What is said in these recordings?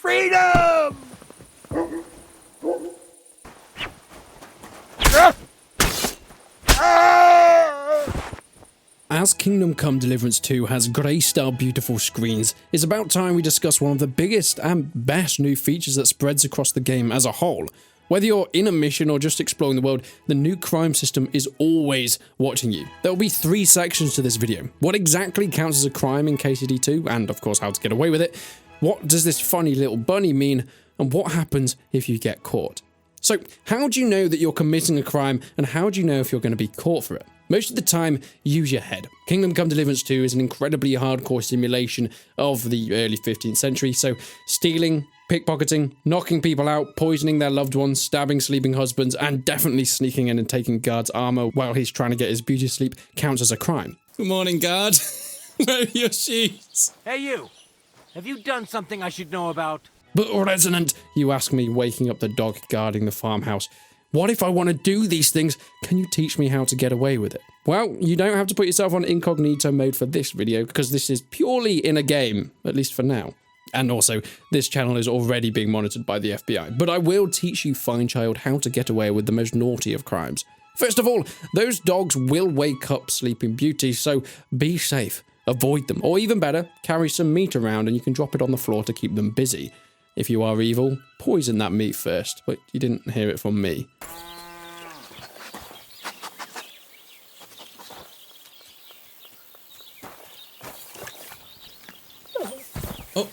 Freedom! As Kingdom Come Deliverance 2 has graced our beautiful screens, it's about time we discuss one of the biggest and best new features that spreads across the game as a whole. Whether you're in a mission or just exploring the world, the new crime system is always watching you. There will be 3 sections to this video. What exactly counts as a crime in KCD 2, and of course how to get away with it, what does this funny little bunny mean, and what happens if you get caught. So, how do you know that you're committing a crime, and how do you know if you're going to be caught for it? Most of the time, use your head. Kingdom Come Deliverance 2 is an incredibly hardcore simulation of the early 15th century, so stealing, pickpocketing, knocking people out, poisoning their loved ones, stabbing sleeping husbands, and definitely sneaking in and taking guard's armor while he's trying to get his beauty sleep counts as a crime. Good morning, guard. Where are your shoes? Hey, you! Have you done something I should know about? But Resonant, you ask me, waking up the dog guarding the farmhouse. What if I want to do these things? Can you teach me how to get away with it? Well, you don't have to put yourself on incognito mode for this video, because this is purely in a game, at least for now. And also, this channel is already being monitored by the FBI. But I will teach you, fine child, how to get away with the most naughty of crimes. First of all, those dogs will wake up Sleeping Beauty, so be safe. Avoid them. Or even better, carry some meat around and you can drop it on the floor to keep them busy. If you are evil, poison that meat first, but you didn't hear it from me. Oh.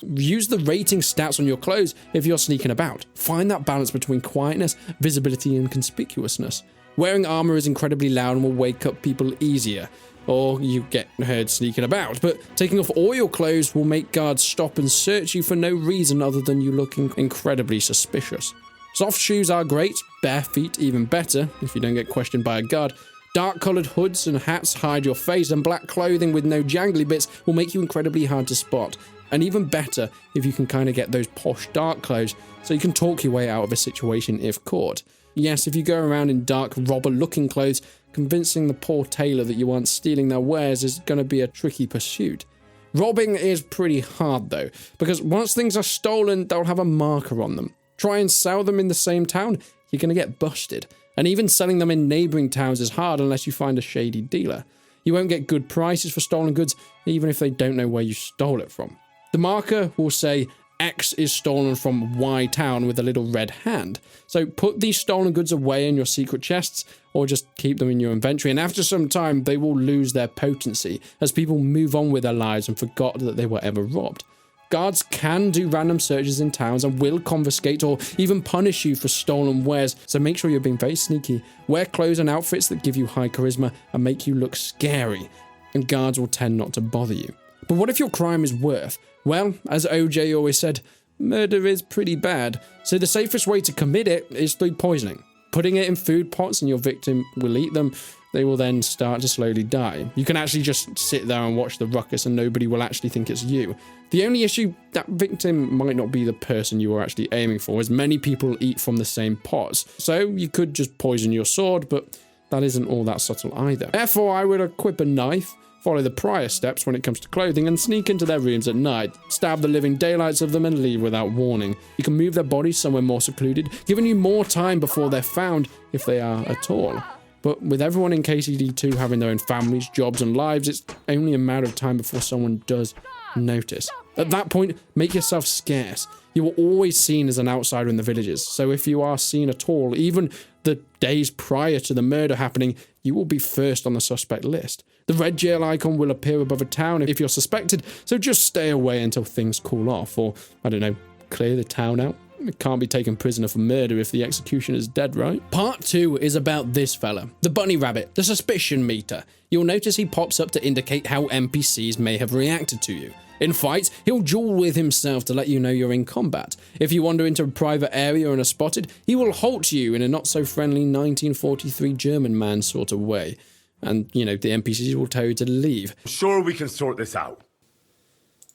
Use the rating stats on your clothes if you're sneaking about. Find that balance between quietness, visibility, and conspicuousness. Wearing armor is incredibly loud and will wake up people easier, or you get heard sneaking about, but taking off all your clothes will make guards stop and search you for no reason other than you looking incredibly suspicious. Soft shoes are great, bare feet even better if you don't get questioned by a guard. Dark coloured hoods and hats hide your face, and black clothing with no jangly bits will make you incredibly hard to spot. And even better if you can kind of get those posh dark clothes so you can talk your way out of a situation if caught. Yes, if you go around in dark robber-looking clothes, convincing the poor tailor that you aren't stealing their wares is going to be a tricky pursuit. Robbing is pretty hard though, because once things are stolen, they'll have a marker on them. Try and sell them in the same town, you're going to get busted. And even selling them in neighbouring towns is hard unless you find a shady dealer. You won't get good prices for stolen goods, even if they don't know where you stole it from. The marker will say, X is stolen from Y town with a little red hand. So put these stolen goods away in your secret chests or just keep them in your inventory, and after some time they will lose their potency as people move on with their lives and forgot that they were ever robbed. Guards can do random searches in towns and will confiscate or even punish you for stolen wares, so make sure you're being very sneaky. Wear clothes and outfits that give you high charisma and make you look scary, and guards will tend not to bother you. But what if your crime is worth? Well, as OJ always said, murder is pretty bad, so the safest way to commit it is through poisoning. Putting it in food pots and your victim will eat them, they will then start to slowly die. You can actually just sit there and watch the ruckus and nobody will actually think it's you. The only issue, that victim might not be the person you were actually aiming for, as many people eat from the same pots. So you could just poison your sword, but that isn't all that subtle either. Therefore, I would equip a knife, follow the prior steps when it comes to clothing, and sneak into their rooms at night, stab the living daylights of them and leave without warning. You can move their bodies somewhere more secluded, giving you more time before they're found, if they are at all. But with everyone in KCD 2 having their own families, jobs and lives, it's only a matter of time before someone does notice. At that point, make yourself scarce. You are always seen as an outsider in the villages, so if you are seen at all, even the days prior to the murder happening, you will be first on the suspect list. The red jail icon will appear above a town if you're suspected, so just stay away until things cool off, or, I don't know, clear the town out. It can't be taken prisoner for murder if the executioner's dead, right? Part 2 is about this fella, the bunny rabbit, the suspicion meter. You'll notice he pops up to indicate how NPCs may have reacted to you. In fights, he'll duel with himself to let you know you're in combat. If you wander into a private area and are spotted, he will halt you in a not-so-friendly 1943 German man sort of way. And, you know, the NPCs will tell you to leave. Sure, we can sort this out.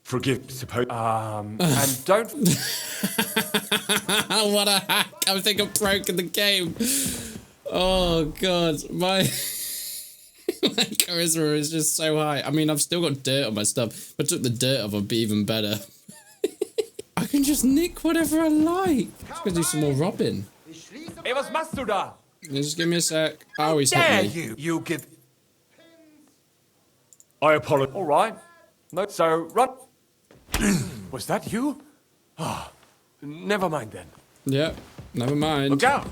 Forgive, suppose. And don't. What a hack! I think I've broken the game. Oh god, my My charisma is just so high. I mean, I've still got dirt on my stuff, but took the dirt off, I'd be even better. I can just nick whatever I like. Let's go do some more robbing. Ey, was machst du da? Just give me a sec. Oh, he's Dare hit me. you give... I apologize. All right. No, so, run. Was that you? Ah, never mind then. Yeah, never mind. Look out.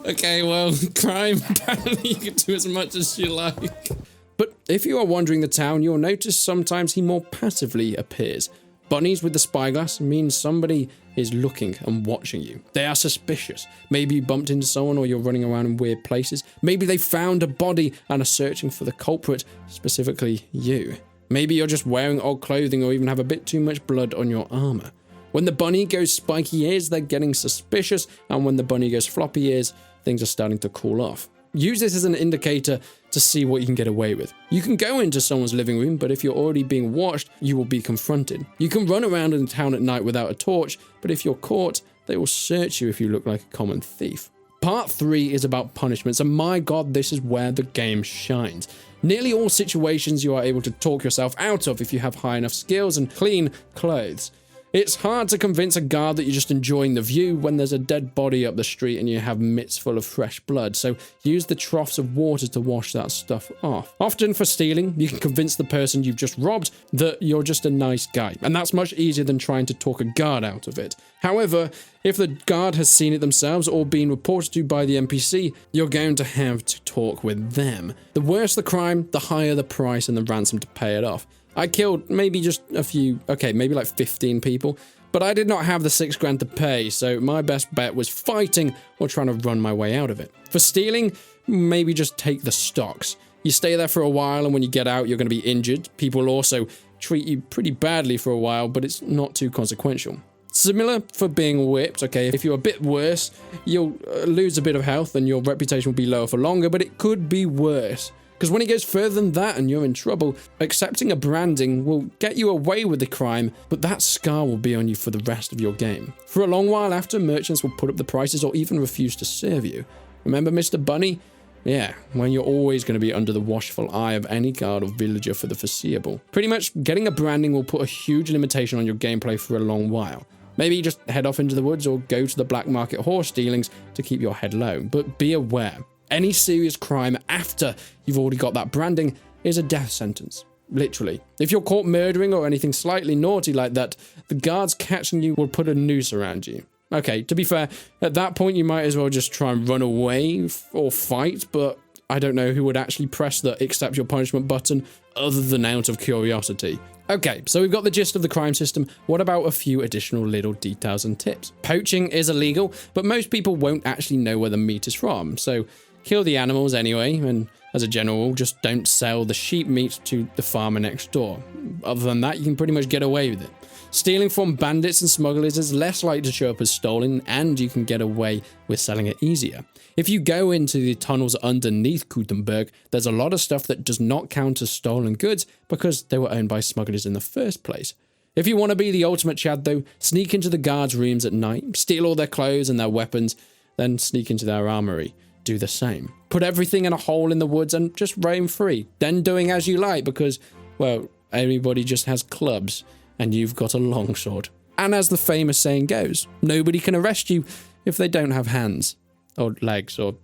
Okay, well, crime, apparently you can do as much as you like. But if you are wandering the town, you'll notice sometimes he more passively appears. Bunnies with the spyglass means somebody is looking and watching you. They are suspicious. Maybe you bumped into someone or you're running around in weird places. Maybe they found a body and are searching for the culprit, specifically you. Maybe you're just wearing old clothing or even have a bit too much blood on your armor. When the bunny goes spiky ears, they're getting suspicious, and when the bunny goes floppy ears, things are starting to cool off. Use this as an indicator to see what you can get away with. You can go into someone's living room, but if you're already being watched, you will be confronted. You can run around in town at night without a torch, but if you're caught, they will search you if you look like a common thief. Part 3 is about punishments, and my god, this is where the game shines. Nearly all situations you are able to talk yourself out of if you have high enough skills and clean clothes. It's hard to convince a guard that you're just enjoying the view when there's a dead body up the street and you have mitts full of fresh blood, so use the troughs of water to wash that stuff off. Often for stealing, you can convince the person you've just robbed that you're just a nice guy, and that's much easier than trying to talk a guard out of it. However, if the guard has seen it themselves or been reported to by the NPC, you're going to have to talk with them. The worse the crime, the higher the price and the ransom to pay it off. I killed maybe just a few, okay, maybe like 15 people, but I did not have the $6 grand to pay, so my best bet was fighting or trying to run my way out of it. For stealing, maybe just take the stocks. You stay there for a while, and when you get out, you're going to be injured. People will also treat you pretty badly for a while, but it's not too consequential. Similar for being whipped, okay, if you're a bit worse, you'll lose a bit of health and your reputation will be lower for longer, but it could be worse. Because when it goes further than that and you're in trouble, accepting a branding will get you away with the crime, but that scar will be on you for the rest of your game. For a long while after, merchants will put up the prices or even refuse to serve you. Remember Mr. Bunny? Yeah, when you're always going to be under the watchful eye of any guard or villager for the foreseeable. Pretty much, getting a branding will put a huge limitation on your gameplay for a long while. Maybe just head off into the woods or go to the black market horse dealings to keep your head low, but be aware. Any serious crime after you've already got that branding is a death sentence. Literally. If you're caught murdering or anything slightly naughty like that, the guards catching you will put a noose around you. Okay, to be fair, at that point you might as well just try and run away or fight, but I don't know who would actually press the accept your punishment button other than out of curiosity. Okay, so we've got the gist of the crime system. What about a few additional little details and tips? Poaching is illegal, but most people won't actually know where the meat is from, so kill the animals anyway, and as a general rule, just don't sell the sheep meat to the farmer next door. Other than that, you can pretty much get away with it. Stealing from bandits and smugglers is less likely to show up as stolen, and you can get away with selling it easier. If you go into the tunnels underneath Gutenberg, there's a lot of stuff that does not count as stolen goods because they were owned by smugglers in the first place. If you want to be the ultimate Chad though, sneak into the guards' rooms at night, steal all their clothes and their weapons, then sneak into their armory. Do the same. Put everything in a hole in the woods and just roam free. Then doing as you like because, well, everybody just has clubs and you've got a longsword. And as the famous saying goes, nobody can arrest you if they don't have hands or legs or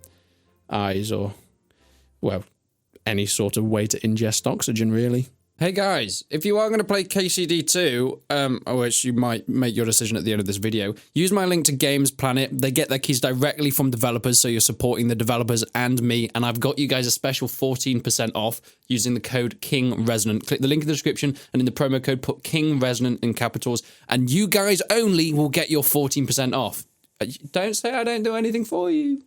eyes or, well, any sort of way to ingest oxygen, really. Hey guys, if you are going to play KCD2, which you might make your decision at the end of this video, use my link to Games Planet. They get their keys directly from developers, so you're supporting the developers and me, and I've got you guys a special 14% off using the code KINGRESONANT. Click the link in the description, and in the promo code, put KINGRESONANT in capitals, and you guys only will get your 14% off. Don't say I don't do anything for you.